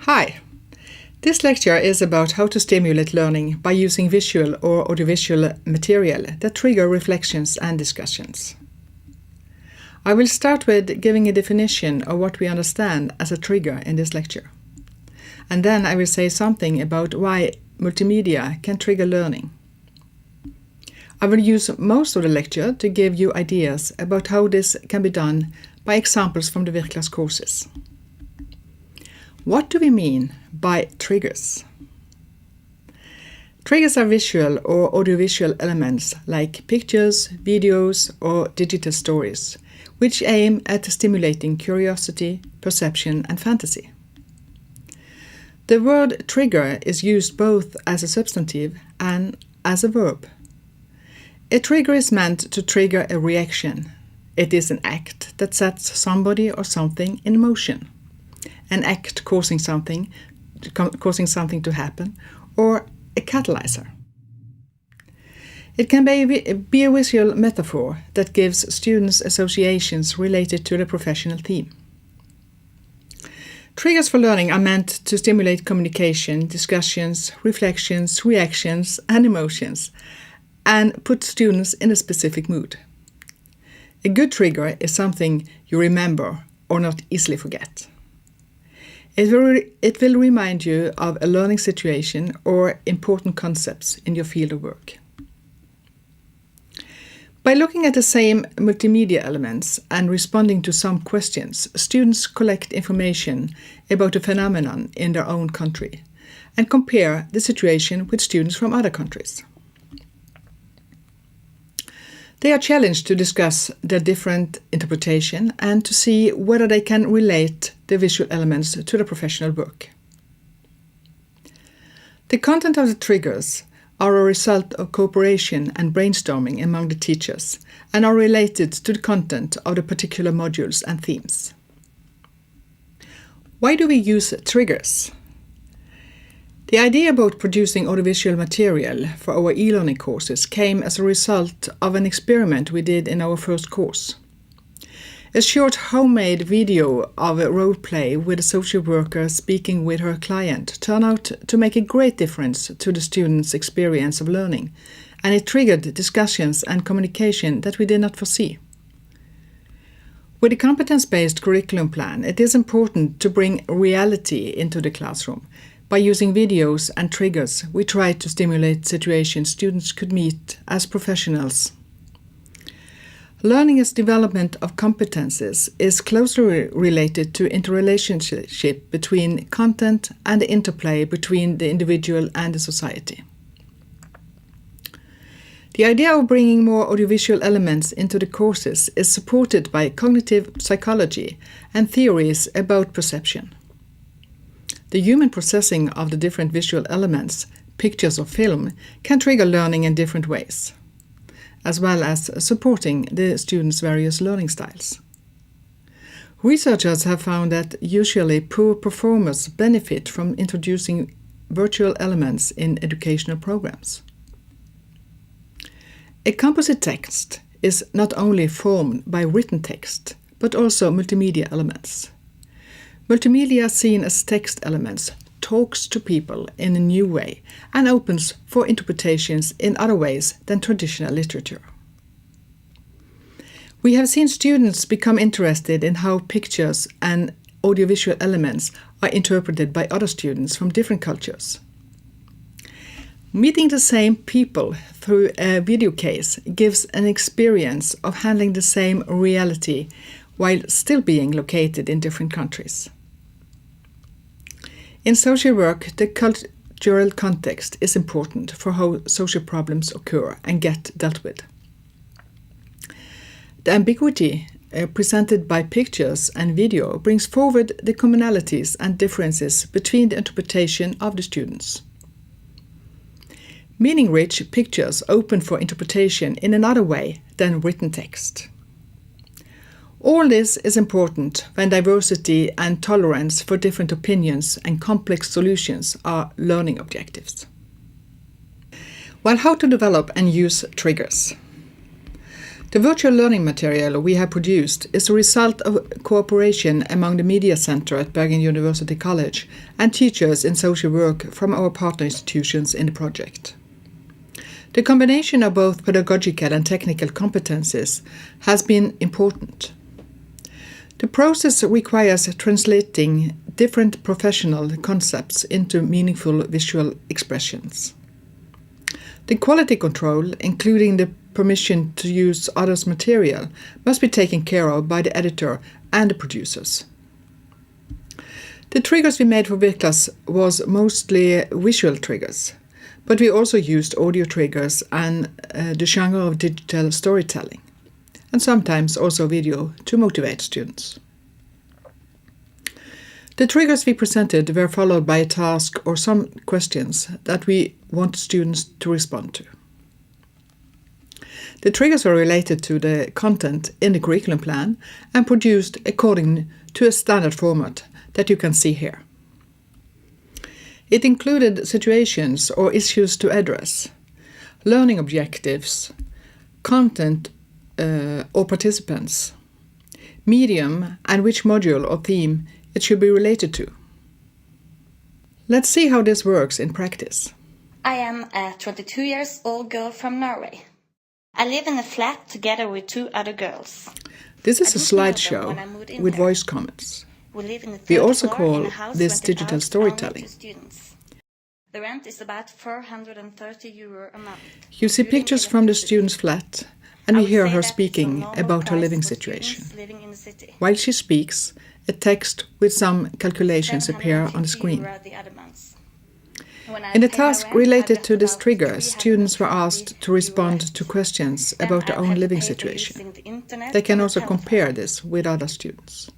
Hi! This lecture is about how to stimulate learning by using visual or audiovisual material that trigger reflections and discussions. I will start with giving a definition of what we understand as a trigger in this lecture. And then I will say something about why multimedia can trigger learning. I will use most of the lecture to give you ideas about how this can be done by examples from the Virclass courses. What do we mean by triggers? Triggers are visual or audiovisual elements like pictures, videos, or digital stories, which aim at stimulating curiosity, perception, and fantasy. The word trigger is used both as a substantive and as a verb. A trigger is meant to trigger a reaction. It is an act that sets somebody or something in motion. An act causing something to happen, or a catalyzer. It can be a visual metaphor that gives students associations related to the professional theme. Triggers for learning are meant to stimulate communication, discussions, reflections, reactions, and emotions, and put students in a specific mood. A good trigger is something you remember or not easily forget. It will remind you of a learning situation or important concepts in your field of work. By looking at the same multimedia elements and responding to some questions, students collect information about a phenomenon in their own country and compare the situation with students from other countries. They are challenged to discuss their different interpretation and to see whether they can relate the visual elements to the professional work. The content of the triggers are a result of cooperation and brainstorming among the teachers and are related to the content of the particular modules and themes. Why do we use triggers? The idea about producing audiovisual material for our e-learning courses came as a result of an experiment we did in our first course. A short homemade video of a role play with a social worker speaking with her client turned out to make a great difference to the students' experience of learning, and it triggered discussions and communication that we did not foresee. With a competence-based curriculum plan, it is important to bring reality into the classroom. By using videos and triggers, we try to stimulate situations students could meet as professionals. Learning as development of competences is closely related to interrelationship between content and the interplay between the individual and the society. The idea of bringing more audiovisual elements into the courses is supported by cognitive psychology and theories about perception. The human processing of the different visual elements, pictures or film, can trigger learning in different ways, as well as supporting the students' various learning styles. Researchers have found that usually poor performers benefit from introducing virtual elements in educational programs. A composite text is not only formed by written text, but also multimedia elements. Multimedia seen as text elements talks to people in a new way and opens for interpretations in other ways than traditional literature. We have seen students become interested in how pictures and audiovisual elements are interpreted by other students from different cultures. Meeting the same people through a video case gives an experience of handling the same reality while still being located in different countries. In social work, the cultural context is important for how social problems occur and get dealt with. The ambiguity presented by pictures and video brings forward the commonalities and differences between the interpretation of the students. Meaning-rich pictures open for interpretation in another way than written text. All this is important when diversity and tolerance for different opinions and complex solutions are learning objectives. Well, how to develop and use triggers? The virtual learning material we have produced is a result of cooperation among the Media Center at Bergen University College and teachers in social work from our partner institutions in the project. The combination of both pedagogical and technical competencies has been important. The process requires translating different professional concepts into meaningful visual expressions. The quality control, including the permission to use others' material, must be taken care of by the editor and the producers. The triggers we made for Virclass was mostly visual triggers, but we also used audio triggers and the genre of digital storytelling, and sometimes also video to motivate students. The triggers we presented were followed by a task or some questions that we want students to respond to. The triggers were related to the content in the curriculum plan and produced according to a standard format that you can see here. It included situations or issues to address, learning objectives, content or participants, medium and which module or theme it should be related to. Let's see how this works in practice. I am a 22-year-old girl from Norway. I live in a flat together with 2 other girls. This is a slideshow with voice comments. We also call this digital storytelling. The rent is about €430 a month. You see pictures from the student's flat, and we hear her speaking about her living situation. While she speaks, a text with some calculations appear on the screen. In the task related to this trigger, students were asked to respond to questions about their own living situation. They can also compare this with other students.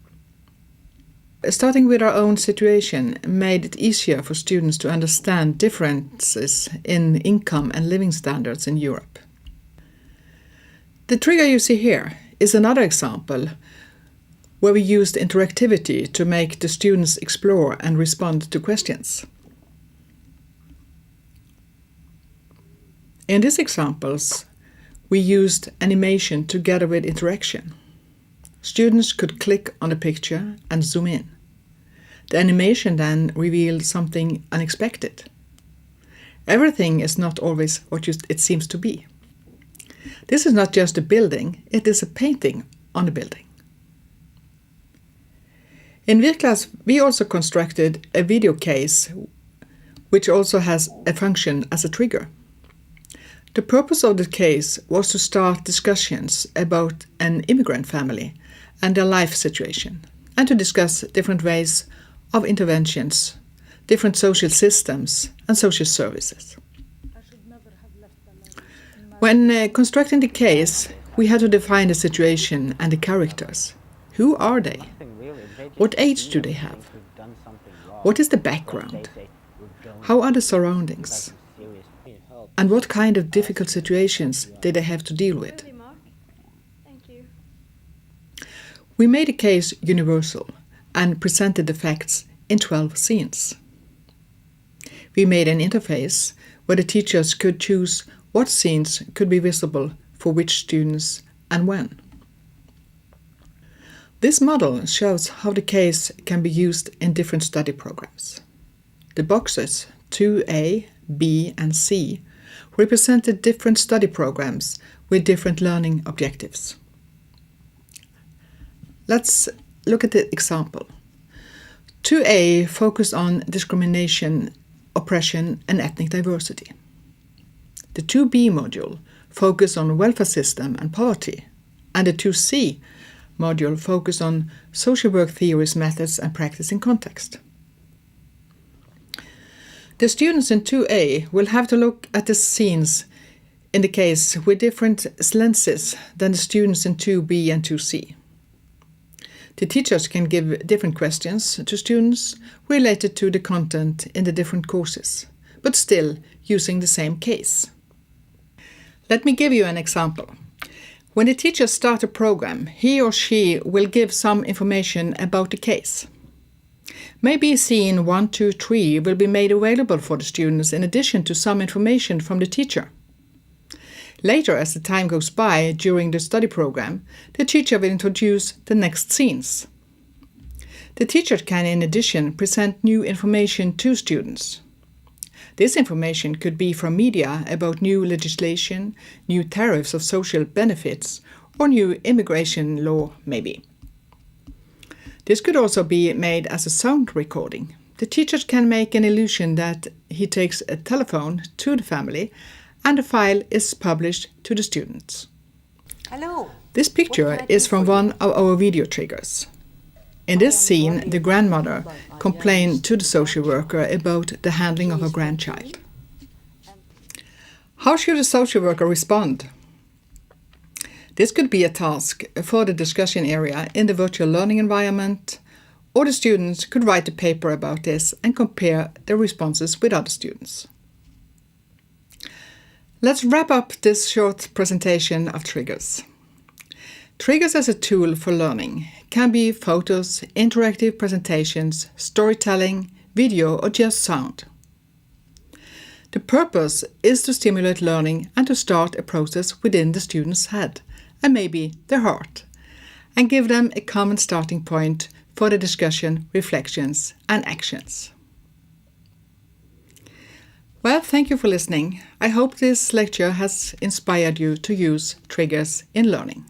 Starting with our own situation made it easier for students to understand differences in income and living standards in Europe. The trigger you see here is another example where we used interactivity to make the students explore and respond to questions. In these examples, we used animation together with interaction. Students could click on the picture and zoom in. The animation then revealed something unexpected. Everything is not always what it seems to be. This is not just a building, it is a painting on a building. In Virclass, we also constructed a video case, which also has a function as a trigger. The purpose of the case was to start discussions about an immigrant family and their life situation, and to discuss different ways of interventions, different social systems and social services. When constructing the case, we had to define the situation and the characters. Who are they? What age do they have? What is the background? How are the surroundings? And what kind of difficult situations did they have to deal with? We made a case universal and presented the facts in 12 scenes. We made an interface where the teachers could choose what scenes could be visible for which students and when. This model shows how the case can be used in different study programs. The boxes 2A, B and C represented different study programs with different learning objectives. Let's look at the example. 2A focused on discrimination, oppression and ethnic diversity. The 2B module focused on welfare system and poverty, and the 2C module focused on social work theories, methods and practice in context. The students in 2A will have to look at the scenes in the case with different lenses than the students in 2B and 2C. The teachers can give different questions to students related to the content in the different courses, but still using the same case. Let me give you an example. When the teacher starts a program, he or she will give some information about the case. Maybe scene 1, 2, 3 will be made available for the students in addition to some information from the teacher. Later, as the time goes by during the study program, the teacher will introduce the next scenes. The teacher can in addition present new information to students. This information could be from media about new legislation, new tariffs of social benefits, or new immigration law maybe. This could also be made as a sound recording. The teacher can make an illusion that he takes a telephone to the family and the file is published to the students. Hello. This picture is from one of our video triggers. In this scene, the grandmother complained to the social worker about the handling of her grandchild. How should a social worker respond? This could be a task for the discussion area in the virtual learning environment, or the students could write a paper about this and compare their responses with other students. Let's wrap up this short presentation of triggers. Triggers as a tool for learning can be photos, interactive presentations, storytelling, video, or just sound. The purpose is to stimulate learning and to start a process within the student's head, and maybe their heart, and give them a common starting point for the discussion, reflections, and actions. Well, thank you for listening. I hope this lecture has inspired you to use triggers in learning.